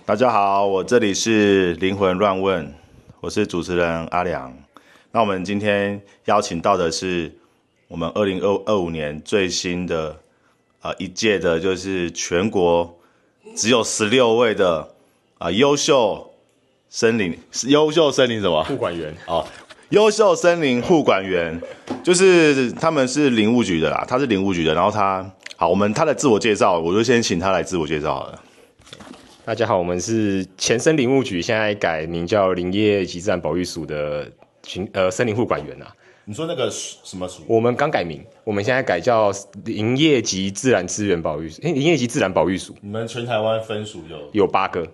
大家好，我这里是灵魂乱问，我是主持人阿良。那我们今天邀请到的是我们2025年最新的一届的，就是全国只有16位的优秀森林什么护管员哦，优秀森林护管员，就是他们是林务局的啦，他是林务局的，然后他的自我介绍，我就先请他来自我介绍好了。大家好，我们是前森林务局，现在改名叫林业及自然保育署的森林护管员啊。你说那个什么署？我们刚改名，我们现在改叫林业及自然资源保育署，林业及自然保育署。你们全台湾分署有8个，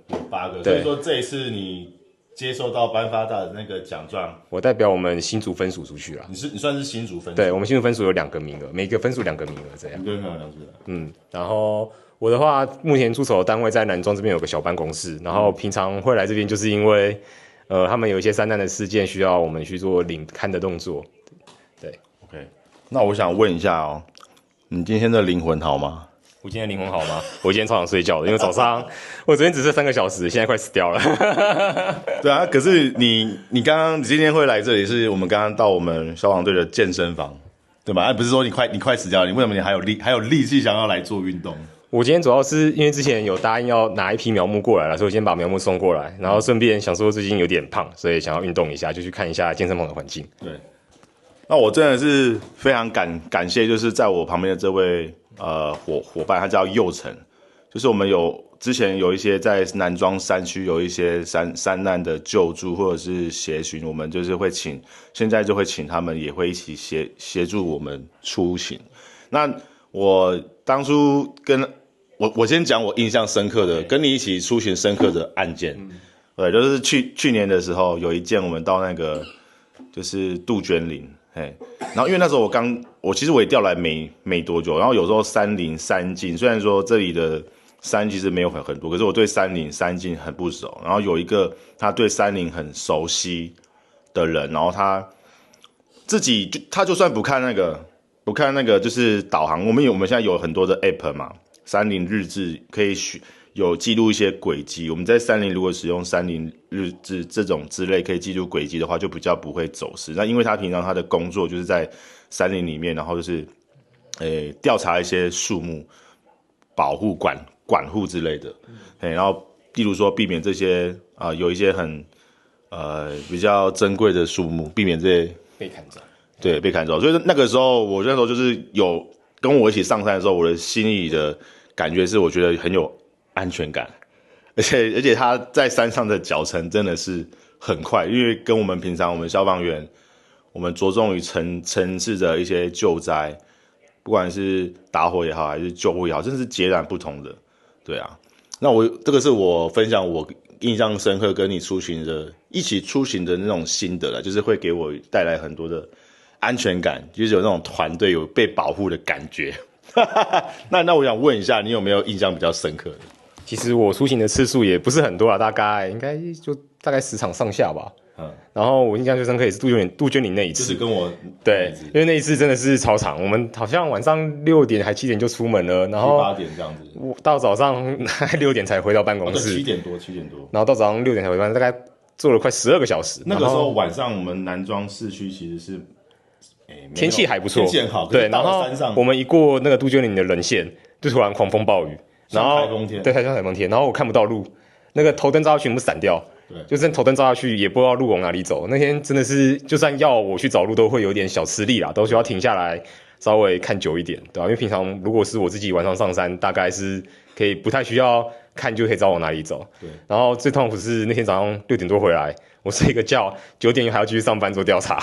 所以说这一次你接收到颁发的那个奖状，我代表我们新竹分署出去了。你算是新竹分署？对，我们新竹分署有2个名额，每个分署2个名额这样。然后我的话，目前驻守的单位在南庄这边有个小办公室，然后平常会来这边，就是因为他们有一些山难的事件需要我们去做领勘的动作。对 ，OK。那我想问一下哦，你今天的灵魂好吗？我今天灵魂好吗？我今天超想睡觉的，因为早上我昨天只睡3个小时，现在快死掉了。对啊，可是你今天会来这里，是我们刚刚到我们消防队的健身房，对吧？不是说你快死掉了，你为什么你还有力气想要来做运动？我今天主要是因为之前有答应要拿一批苗木过来了，所以我先把苗木送过来，然后顺便想说最近有点胖，所以想要运动一下，就去看一下健身房的环境。对，那我真的是非常感谢，就是在我旁边的这位伙伴，他叫佑成，就是我们之前有一些在南庄山区有一些山难的救助或者是协寻，我们就是现在就会请他们也会一起协助我们出行。那我当初我先讲我印象深刻的，跟你一起出行深刻的案件。对，就是去年的时候有一件，我们到那个就是杜鹃林，然后因为那时候我其实我也调来没多久，然后有时候山林山径，虽然说这里的山其实没有很多，可是我对山林山径很不熟。然后有一个他对山林很熟悉的人，然后他就算不看那个就是导航，我们现在有很多的 app 嘛，山林日志可以有记录一些轨迹。我们在山林如果使用山林日志这种之类可以记录轨迹的话，就比较不会走失。那因为他平常他的工作就是在山林里面，然后就是调查一些树木保护管护之类的，然后例如说避免这些有一些很比较珍贵的树木，避免这些被砍走。对，被砍走。所以那个时候，我那时候就是有跟我一起上山的时候，我的心里的感觉是，我觉得很有安全感，而且他在山上的脚程真的是很快，因为跟我们平常我们消防员，我们着重于城市的一些救灾，不管是打火也好，还是救护也好，真的是截然不同的。对啊，那这个是我分享我印象深刻跟你一起出行的那种心得了，就是会给我带来很多的安全感，就是有那种团队有被保护的感觉。那我想问一下，你有没有印象比较深刻的？其实我出行的次数也不是很多啦，应该就大概10场上下吧。然后我印象最深刻也是杜鹃林那一次，就是跟我对，因为那一次真的是超长，我们好像晚上6点还7点就出门了，然后7、8点这样子，到早上6点才回到办公室，7点多，然后到早上6点才回班，大概做了快12个小时。那个时候晚上我们南庄市区其实是天气还不错，天气很好，对，然后我们一过那个杜鹃林的人线，就突然狂风暴雨，然后台风天，对，像台风天，然后我看不到路，那个头灯照下去全部散掉，对，就是头灯照下去也不知道路往哪里走。那天真的是，就算要我去找路，都会有点小吃力啦，都需要停下来稍微看久一点，对吧？因为平常如果是我自己晚上上山，大概是可以不太需要看就可以知道往哪里走。对，然后最痛苦是那天早上6点多回来，我睡一个觉，9点还要继续上班做调查，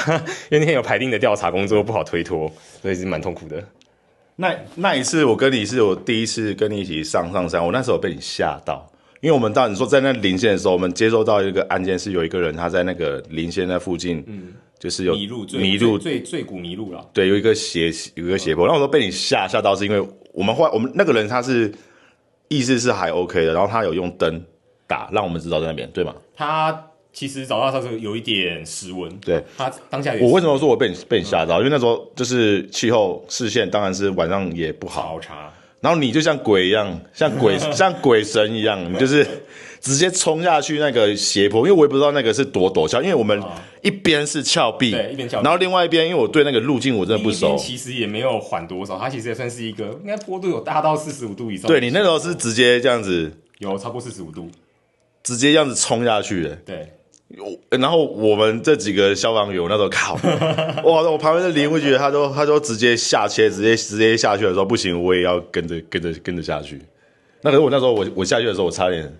因为那天有排定的调查工作不好推脱，所以是蛮痛苦的。那一次我跟你是我第一次跟你一起上山，我那时候被你吓到，因为我们你说在那林线的时候，我们接收到一个案件是有一个人他在那个林线那附近，就是有迷路，最古迷路了。对，有一个斜坡，然后我都被你吓到，是因为我们那个人他是意识是还 OK 的，然后他有用灯打，让我们知道在那边，对吗？他其实找到他时候有一点失温，对，他当下我为什么说我被你吓到？因为那时候就是气候视线当然是晚上也不好，超差，然后你就像鬼一样，像鬼神一样，你就是直接冲下去那个斜坡，因为我也不知道那个是多陡峭，因为我们一边是峭壁，对，一边峭壁，然后另外一边，因为我对那个路径我真的不熟，其实也没有缓多少，它其实也算是一个，应该坡度有大到45度以上。对，你那时候是直接这样子，有超过45度，直接这样子冲下去的。对。然后我们这几个消防员那时候靠，哇！我旁边的林务局他都直接下切，直接下去的时候不行，我也要跟着下去。那可是我那时候我下去的时候，我差点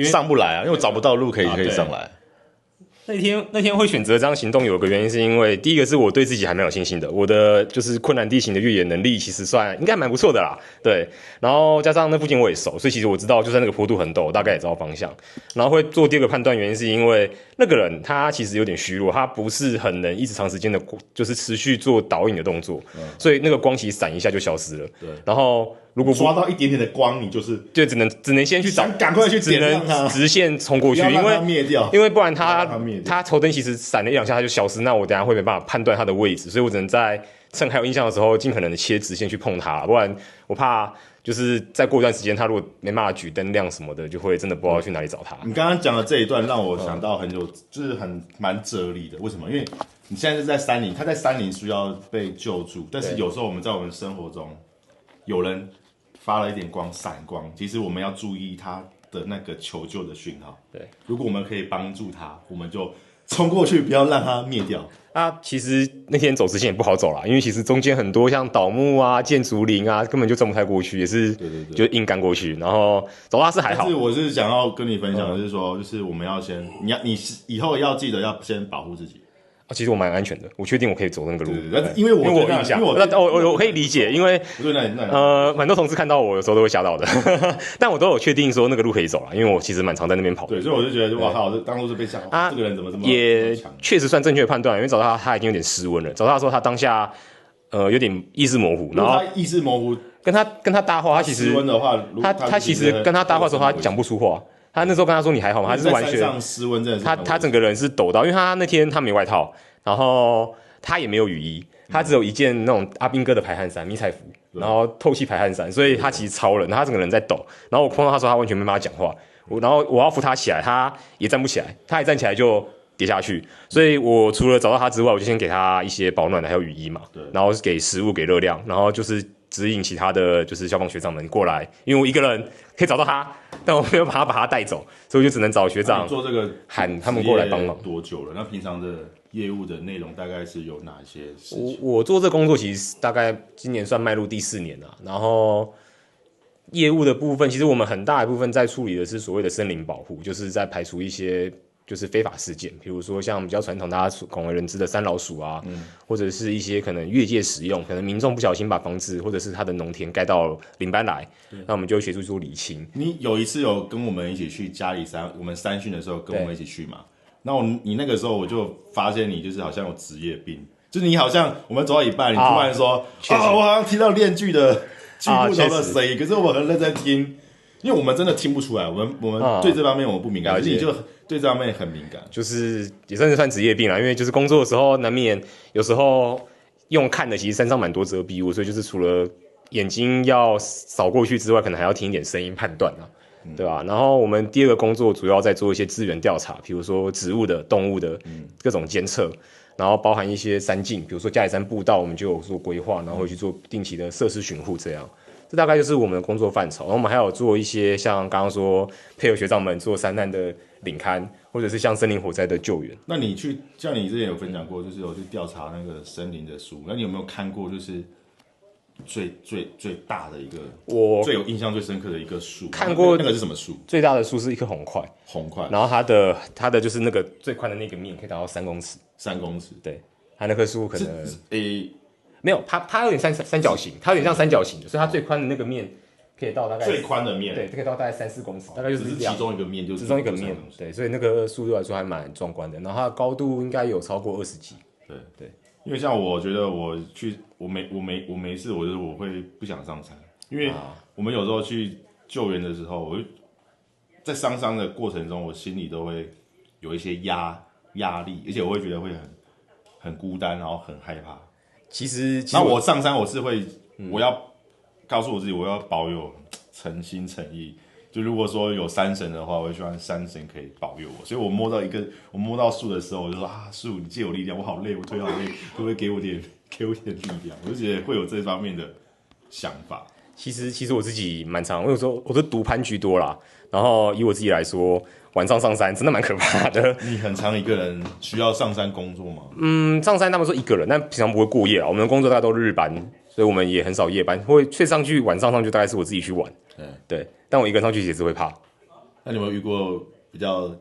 上不来啊，因为我找不到路可以上来。那天会选择这样行动，有个原因是因为第一个是我对自己还蛮有信心的，我的就是困难地形的越野能力其实应该蛮不错的啦，对。然后加上那附近我也熟，所以其实我知道就算那个坡度很陡，我大概也知道方向。然后会做第二个判断原因是因为那个人他其实有点虚弱，他不是很能一直长时间的，就是持续做导引的动作，所以那个光其实闪一下就消失了。对。然后如果抓到一点点的光，你就只能先去找，赶快去点亮它，只能直线冲过去，因为不然他头灯其实闪了1-2下它就消失，那我等一下会没办法判断它的位置，所以我只能在趁还有印象的时候尽可能的切直线去碰它，不然我怕就是再过一段时间他如果没办法举灯亮什么的，就会真的不知道去哪里找他。你刚刚讲的这一段让我想到就是蛮哲理的，为什么？因为你现在是在山林，他在山林需要被救助，但是有时候我们在我们生活中有人发了一点光，闪光，其实我们要注意他的那个求救的讯号。对，如果我们可以帮助他，我们就冲过去，不要让他灭掉。其实那天走直线也不好走啦，因为其实中间很多像倒木啊、建竹林啊，根本就走不太过去，也是就硬干过去。然后走它是还好。但是我是想要跟你分享的是说，就是我们要先，你以后要记得要先保护自己。其实我蛮安全的，我确定我可以走那个路。因为我有印象，我可以理解，因为蛮多同事看到我有时候都会吓到的，但我都有确定说那个路可以走了，因为我其实蛮常在那边跑的。对，所以我就觉得哇靠，这当初是被吓到，这个人怎么这么也确实算正确的判断，因为找到他已经有点失温了。找到他说他当下有点意识模糊，然后他意识模糊，跟他搭话，他其实失温的话，他其实跟他搭话的时候他讲不出话。他那时候跟他说你还好吗？他是完全失温，真的是他整个人是抖到，因为他那天他没外套，然后他也没有雨衣，他只有一件那种阿兵哥的排汗衫迷彩服，然后透气排汗衫，所以他其实超冷，他整个人在抖。然后我碰到他说他完全没办法讲话，然后我要扶他起来，他也站不起来，他一站起来就跌下去。所以我除了找到他之外，我就先给他一些保暖的还有雨衣嘛，然后给食物给热量，然后就是指引其他的就是消防学长们过来，因为我一个人可以找到他，但我没有把他带走，所以我就只能找学长做这个喊他们过来帮忙。多久了？那平常的业务的内容大概是有哪些事情？我做这工作其实大概今年算迈入第4年了，然后业务的部分，其实我们很大一部分在处理的是所谓的森林保护，就是在排除一些就是非法事件，比如说像比较传统大家广为人知的山老鼠啊，或者是一些可能越界使用，可能民众不小心把房子或者是他的农田盖到领班来，那我们就会协助做理清。你有一次有跟我们一起去嘉里山，我们山训的时候跟我们一起去嘛？那你那个时候我就发现你就是好像有职业病，就是你好像我们走到一半，你突然说我好像听到链锯的锯木头的声音，可是我很认真听，因为我们真的听不出来，我们对这方面我们不敏感，可是你就对这方面很敏感，就是也算职业病啦，因为就是工作的时候难免有时候用看的，其实山上蛮多遮蔽物，所以就是除了眼睛要扫过去之外，可能还要听一点声音判断啊。对吧？然后我们第二个工作主要在做一些资源调查，比如说植物的、动物的各种监测，然后包含一些山径，比如说嘉里山步道，我们就有做规划，然后会去做定期的设施巡护，这样。这大概就是我们的工作范畴。然后我们还有做一些像刚刚说配合学长们做山难的领勘，或者是像森林火灾的救援。那你像你之前有分享过，就是有去调查那个森林的树，那你有没有看过就是最大的一个，我最有印象最深刻的一个树？看过那个是什么树？最大的树是一棵红桧，然后它的就是那个最宽的那个面可以达到3公尺，3公尺，对，它那棵树可能没有，它有点三角形，它有点像三角形的，所以它最宽的那个面可以到大概最宽的面，对，可以到大概3-4公尺，大概就是其中一个面，就是其中一个面，对，所以那个树对我来说还蛮壮观的，然后它的高度应该有超过20几，对。因为像我觉得我没事，我会不想上山，因为我们有时候去救援的时候，我就在上山的过程中，我心里都会有一些压力，而且我会觉得会很孤单，然后很害怕。其实那我上山我是会，我要告诉我自己，我要保有诚心诚意。就如果说有山神的话，我就希望山神可以保佑我。所以我摸到树的时候，我就说啊，树你借我力量，我好累，我腿好累，会不会给我点力量？我就觉得会有这方面的想法。其实我自己蛮常，我有时候我都独攀居多啦。然后以我自己来说，晚上上山真的蛮可怕的。你很常一个人需要上山工作吗？上山他们说一个人，但平常不会过夜啊。我们的工作大概都日班，所以我们也很少夜班。会睡上去，晚上就大概是我自己去玩。对，但我一个人上去也是会怕。那你有没有遇过比较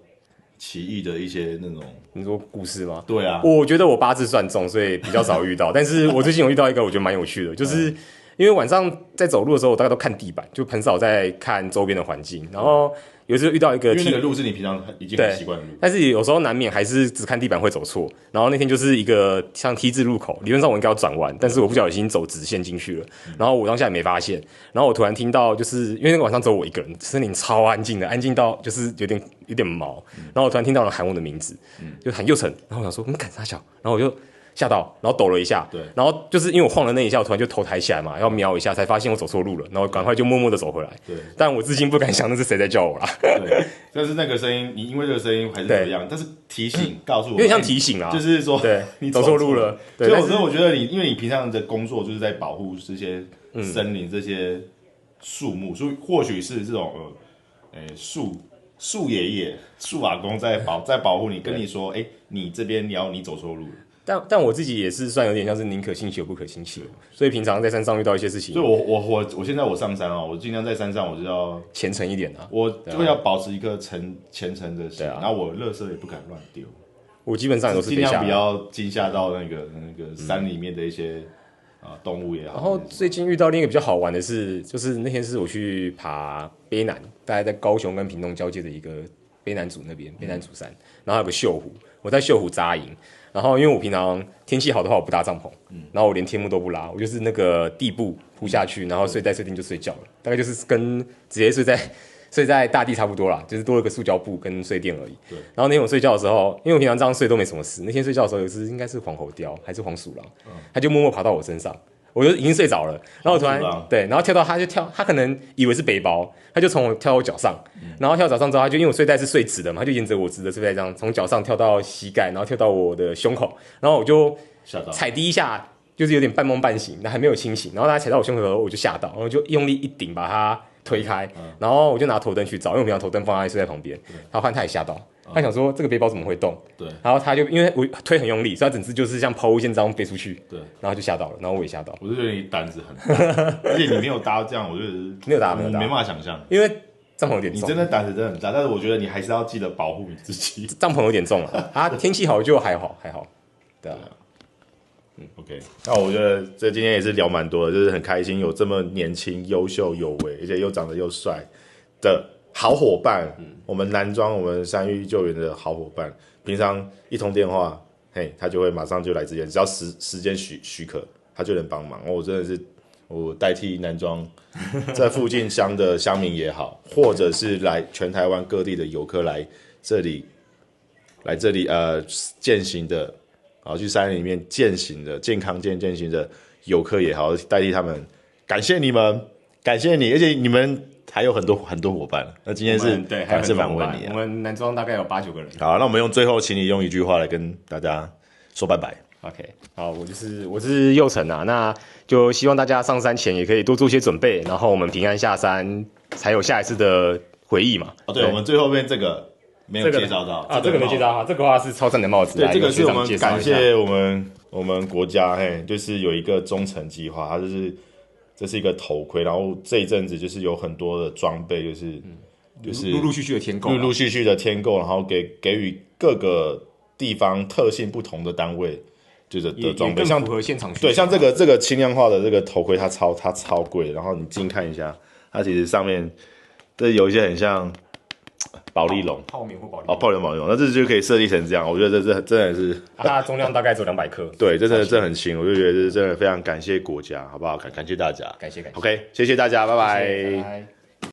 奇异的一些那种？你说故事吗？对啊，我觉得我八字算重，所以比较少遇到。但是我最近有遇到一个，我觉得蛮有趣的，就是因为晚上在走路的时候，我大概都看地板，就很少在看周边的环境。然后有时候遇到一个，因为那个路是你平常已经很习惯的路，但是有时候难免还是只看地板会走错。然后那天就是一个像 T 字路口，理论上我应该要转弯，但是我不小心走直线进去了。然后我当下也没发现，然后我突然听到，就是因为那个晚上只有我一个人，森林超安静的，安静到就是有点毛。然后我突然听到人喊我的名字，就喊佑成，然后我想说干啥小，然后我就吓到，然后抖了一下，对，然后就是因为我晃了那一下，我突然就头抬起来嘛，要瞄一下，才发现我走错路了，然后赶快就默默的走回来。对，但我至今不敢想那是谁在叫我啦。对，但是那个声音，你因为这个声音还是怎么样？但是提醒告诉我，有点像提醒啊，就是说，对，你走错路了。对，所以我觉得因为你平常的工作就是在保护这些森林、这些树木，所以或许是这种树爷爷、树阿公在保护你，跟你说，你这边你走错路了。但我自己也是算有点像是宁可信其有不可信其无，所以平常在山上遇到一些事情，所以我现在我上山我尽量在山上我就要虔诚一点啊，我就要保持一个虔诚的心，然后我垃圾也不敢乱丢，我基本上都是尽量不要惊吓到那个山里面的一些动物也好。然后最近遇到另一个比较好玩的是，就是那天是我去爬卑南，大概在高雄跟屏东交界的一个卑南族那边，卑南族山，然后还有个秀湖，我在秀湖扎营。然后因为我平常天气好的话我不搭帐篷，然后我连天幕都不拉，我就是那个地布铺下去，然后睡袋睡定就睡觉了，大概就是跟直接睡在大地差不多啦，就是多了个塑胶布跟睡垫而已。对。然后那天我睡觉的时候，因为我平常这样睡都没什么事，那天睡觉的时候有只应该是黄喉貂还是黄鼠狼，它就默默爬到我身上。我就已经睡着了，然后我突然对，然后跳到他可能以为是背包，他就从我跳到我脚上，然后跳到脚上之后，他就因为我睡袋是睡直的嘛，他就沿着我直的睡袋这样从脚上跳到膝盖，然后跳到我的胸口，然后我就踩第一下，就是有点半梦半醒，那还没有清醒，然后他踩到我胸口的时候，我就吓到，然后就用力一顶把他推开，然后我就拿头灯去找，因为我平常头灯放在睡袋旁边，然后看他也吓到。他想说这个背包怎么会动？对，然后他就因为我推很用力，所以他整只就是像抛物线这样飞出去。对，然后就吓到了，然后我也吓到。我就觉得你胆子很大，而且你没有搭这样，我觉得没有搭，没办法想象，因为帐篷有点重。你真的胆子真的很大，但是我觉得你还是要记得保护你自己。帐篷有点重了，天气好就还好，对啊。OK， 那我觉得这今天也是聊蛮多的，就是很开心有这么年轻、优秀、有为，而且又长得又帅的好伙伴，我们南庄我们山域救援的好伙伴，平常一通电话，他就会马上就来支援，只要时间许可，他就能帮忙。我真的是我代替南庄在附近乡的乡民也好，或者是来全台湾各地的游客来这里健行的，去山里面健行的健康健行的游客也好，代替他们感谢你们，感谢你，而且你们还有很多伙伴。那今天是对，还是访问你我们南庄大概有8-9个人。好，那我们用最后，请你用一句话来跟大家说拜拜。OK， 好，我是佑成啊，那就希望大家上山前也可以多做些准备，然后我们平安下山，才有下一次的回忆嘛。对，我们最后面这个没有介绍到啊，这个没介绍哈，这个话是超赞的帽子。对，这个是我们感谢我们国家，就是有一个忠诚计划，它这是一个头盔，然后这一阵子就是有很多的装备，就是陆陆续续的添购，陆陆续续的添购，然后给予各个地方特性不同的单位。就是的装备，像符合现场需求。对，像这个轻量化的这个头盔，它超贵，然后你近看一下，它其实上面这有一些很像保丽龙、泡棉或保丽龙，那这就可以设计成这样，我觉得这真的是，它重量大概只有200克，对，真的这很轻，我就觉得这真的非常感谢国家，好不好？感谢大家，感谢。 OK， 谢谢大家，拜拜。谢谢。